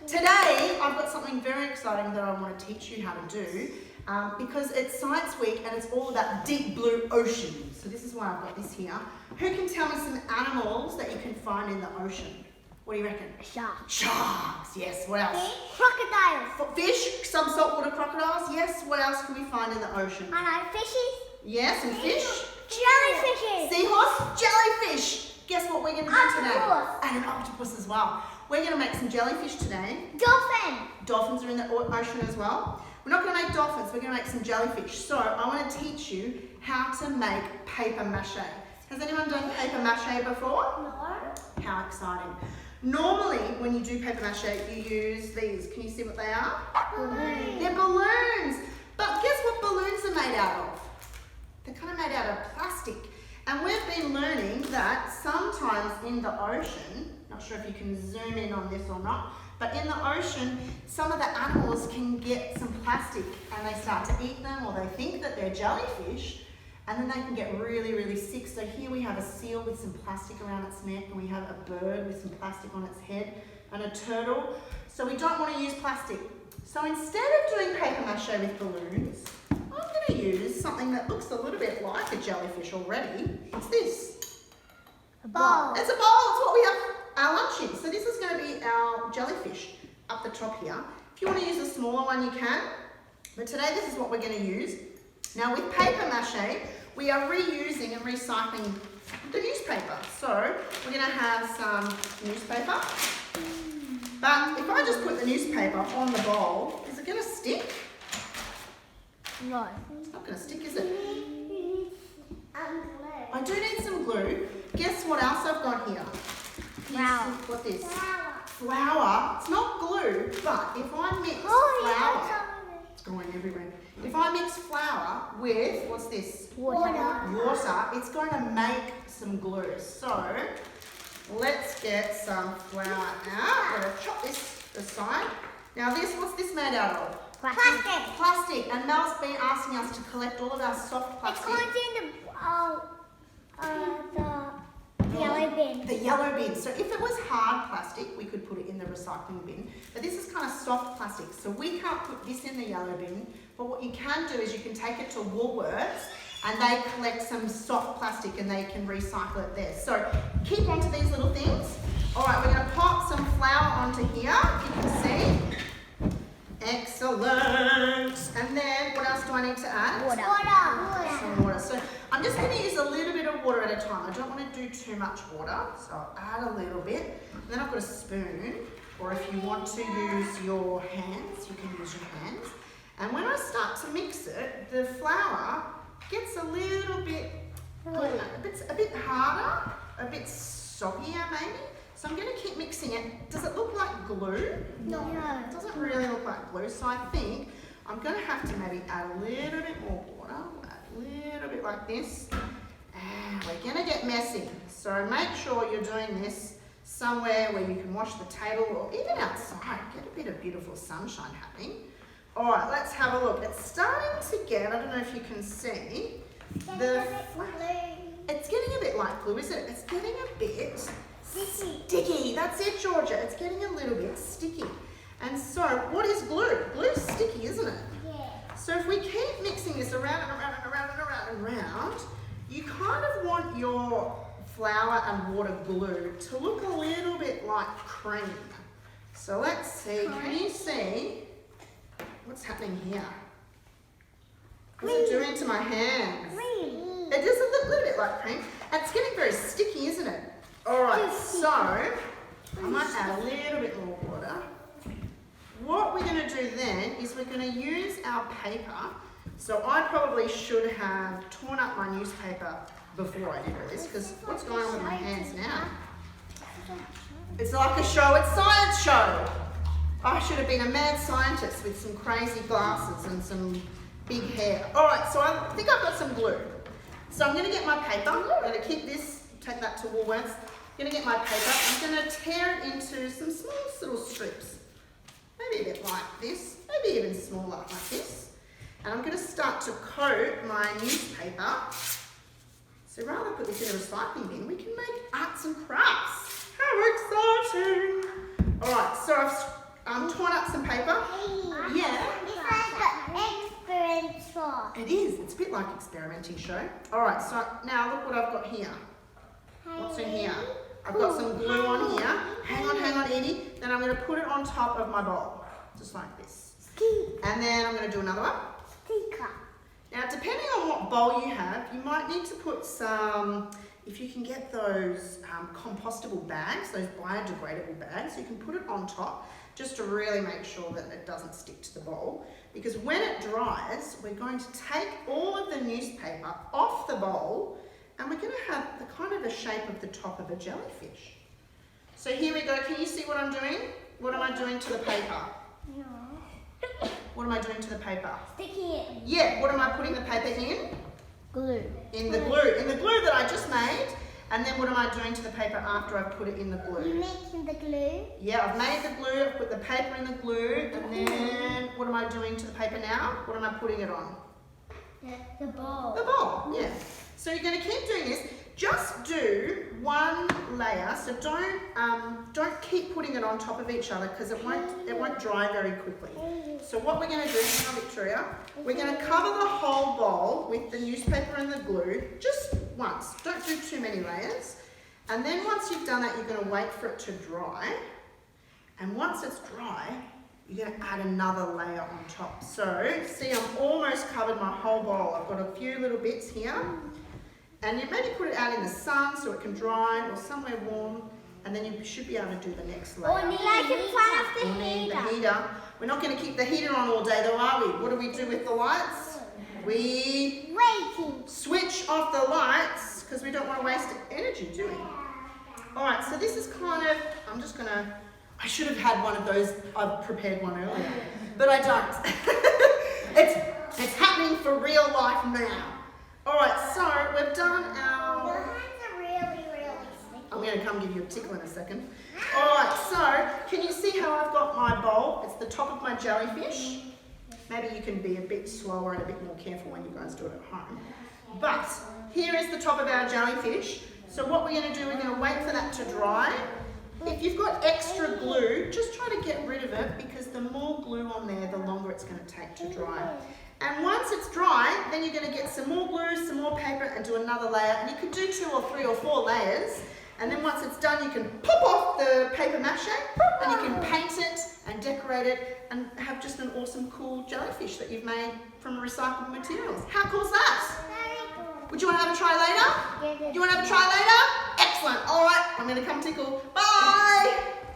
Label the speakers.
Speaker 1: Today, I've got something very exciting that I want to teach you how to do because it's Science Week and it's all about deep blue ocean. So this is why I've got this here. Who can tell me some animals that you can find in the ocean? What do you reckon?
Speaker 2: Sharks.
Speaker 1: Sharks, yes. What else?
Speaker 2: Fish. Crocodiles.
Speaker 1: Fish, some saltwater crocodiles, yes. What else can we find in the ocean?
Speaker 2: I know, fishes.
Speaker 1: Yes, and fish.
Speaker 2: Jellyfishes.
Speaker 1: Seahorse, jellyfish. Guess what we're going to do today?
Speaker 2: Octopus.
Speaker 1: And an octopus as well. We're going to make some jellyfish today.
Speaker 2: Dolphin.
Speaker 1: Dolphins are in the ocean as well. We're not going to make dolphins, we're going to make some jellyfish. So I want to teach you how to make paper mache. Has anyone done paper mache before?
Speaker 2: No.
Speaker 1: How exciting. Normally, when you do paper mache, you use these. Can you see what they are?
Speaker 2: Balloons.
Speaker 1: They're balloons. But guess what balloons are made out of? They're kind of made out of plastic. And we've been learning that sometimes in the ocean, not sure if you can zoom in on this or not, but in the ocean, some of the animals can get some plastic and they start to eat them, or they think that they're jellyfish, and then they can get really, really sick. So here we have a seal with some plastic around its neck, and we have a bird with some plastic on its head, and a turtle. So we don't want to use plastic. So instead of doing paper mache with balloons, I'm going to use something that looks a little bit like a jellyfish already. What's this?
Speaker 2: A bowl.
Speaker 1: It's a bowl. It's what we have our lunch in. So this is going to be our jellyfish up the top here. If you want to use a smaller one, you can. But today, this is what we're going to use. Now, with paper mache, we are reusing and recycling the newspaper. So we're going to have some newspaper. But if I just put the newspaper on the bowl, is it going to stick?
Speaker 2: No.
Speaker 1: It's not going to stick, is it?
Speaker 2: Glue.
Speaker 1: I do need some glue. Guess what else I've got here?
Speaker 2: Flour.
Speaker 1: What this?
Speaker 2: Flour.
Speaker 1: Flour. It's not glue, but if I mix flour, it's going everywhere. If I mix flour with, what's this? Water, it's going to make some glue. So let's get some flour out. We're going to chop this aside. Now this, what's this made out of?
Speaker 2: Plastic.
Speaker 1: Plastic. And Mel's been asking us to collect all of our soft
Speaker 2: It's
Speaker 1: plastic.
Speaker 2: going in the yellow bin.
Speaker 1: The yellow bin. So if it was hard plastic, we could put it in the recycling bin. But this is kind of soft plastic, so we can't put this in the yellow bin. But what you can do is you can take it to Woolworths and they collect some soft plastic and they can recycle it there. So keep onto these little things. All right, we're going to pop some flour onto here, if you can see. Excellent. And then what else do I need to add?
Speaker 2: Water.
Speaker 1: Some water. So I'm just going to use a little bit of water at a time. I don't want to do too much water, so I'll add a little bit. And then I've got a spoon, or if you want to use your hands, you can use your hands. And when I start to mix it, the flour gets a little bit, a bit harder, a bit soggier maybe. So I'm going to keep mixing it. Does it look like glue?
Speaker 2: No.
Speaker 1: It doesn't really look like glue, so I think I'm going to have to maybe add a little bit more water, a little bit like this, and we're going to get messy. So make sure you're doing this somewhere where you can wash the table or even outside. Get a bit of beautiful sunshine happening. All right, let's have a look. It's starting to get, I don't know if you can see, it's getting a bit like glue, isn't it? It's getting a bit sticky. That's it, Georgia. It's getting a little bit sticky. And so, what is glue? Glue's sticky, isn't it?
Speaker 2: Yeah.
Speaker 1: So if we keep mixing this around and around and around and around and around, you kind of want your flour and water glue to look a little bit like cream. So let's see. Can you see what's happening here? What's it doing to my hands?
Speaker 2: Green.
Speaker 1: It does look a little bit like cream. And it's getting very sticky, isn't it? All right, so I might add a little bit more water. What we're going to do then is we're going to use our paper. So I probably should have torn up my newspaper before I did all this, because what's going on with my hands now? It's like a show, it's science show. I should have been a mad scientist with some crazy glasses and some big hair. All right, so I think I've got some glue. So I'm going to get my paper. I'm going to keep this, take that to Woolworths. I'm going to get my paper. I'm going to tear it into some small little strips. Maybe a bit like this, maybe even smaller like this. And I'm going to start to coat my newspaper. So rather than put this in a recycling bin, we can make arts and crafts. How exciting! All right, so torn up some paper. Yeah.
Speaker 2: It's like an experience for.
Speaker 1: It is. It's a bit like experimenting show. All right, so now look what I've got here. What's in here? I've got some glue on here. Hang on, Edie. Then I'm going to put it on top of my bowl, just like this. And then I'm going to do another one.
Speaker 2: Sticker.
Speaker 1: Now, depending on what bowl you have, you might need to put some, if you can get those compostable bags, those biodegradable bags, you can put it on top just to really make sure that it doesn't stick to the bowl. Because when it dries, we're going to take all of the newspaper off the bowl and we're going to have the kind of the shape of the top of a jellyfish. So here we go. Can you see what I'm doing? What am I doing to the paper?
Speaker 2: No.
Speaker 1: What am I doing to the paper?
Speaker 2: Sticking it.
Speaker 1: Yeah, what am I putting the paper in?
Speaker 2: Glue.
Speaker 1: In the glue. In the glue that I just made. And then what am I doing to the paper after I've put it in the glue?
Speaker 2: You're making the glue?
Speaker 1: Yeah, I've made the glue, I've put the paper in the glue, and then what am I doing to the paper now? What am I putting it on?
Speaker 2: The bowl.
Speaker 1: The bowl, yeah. So you're going to keep doing this. Just do one layer, so don't keep putting it on top of each other because it won't dry very quickly. So what we're going to do now, Victoria, we're going to cover the whole bowl with the newspaper and the glue just once. Don't do too many layers. And then once you've done that, you're going to wait for it to dry. And once it's dry, you're going to add another layer on top. So see, I've almost covered my whole bowl. I've got a few little bits here. And you maybe put it out in the sun so it can dry or somewhere warm, and then you should be able to do the next layer.
Speaker 2: Or like in front of the
Speaker 1: heater. We're not going to keep the heater on all day though, are we? What do we do with the lights? We switch off the lights because we don't want to waste energy, do we? Alright, so this is kind of, I should have had one of those, I've prepared one earlier, but I don't. It's happening for real life now. Alright, so we've done our...
Speaker 2: Your hands are really, really sticky.
Speaker 1: I'm going to come give you a tickle in a second. Alright, so can you see how I've got my bowl? It's the top of my jellyfish. Maybe you can be a bit slower and a bit more careful when you guys do it at home. But here is the top of our jellyfish. So what we're going to do, we're going to wait for that to dry. If you've got extra glue, just try to get rid of it because the more glue on there, the longer it's going to take to dry. And once it's dry, then you're going to get some more glue, some more paper and do another layer. And you can do 2 or 3 or 4 layers. And then once it's done, you can pop off the paper mache and you can paint it and decorate it and have just an awesome, cool jellyfish that you've made from recycled materials. How cool is that? Would you want to have a try later?
Speaker 2: Yeah.
Speaker 1: You want to have a try later? Excellent. All right, I'm going to come tickle. Bye.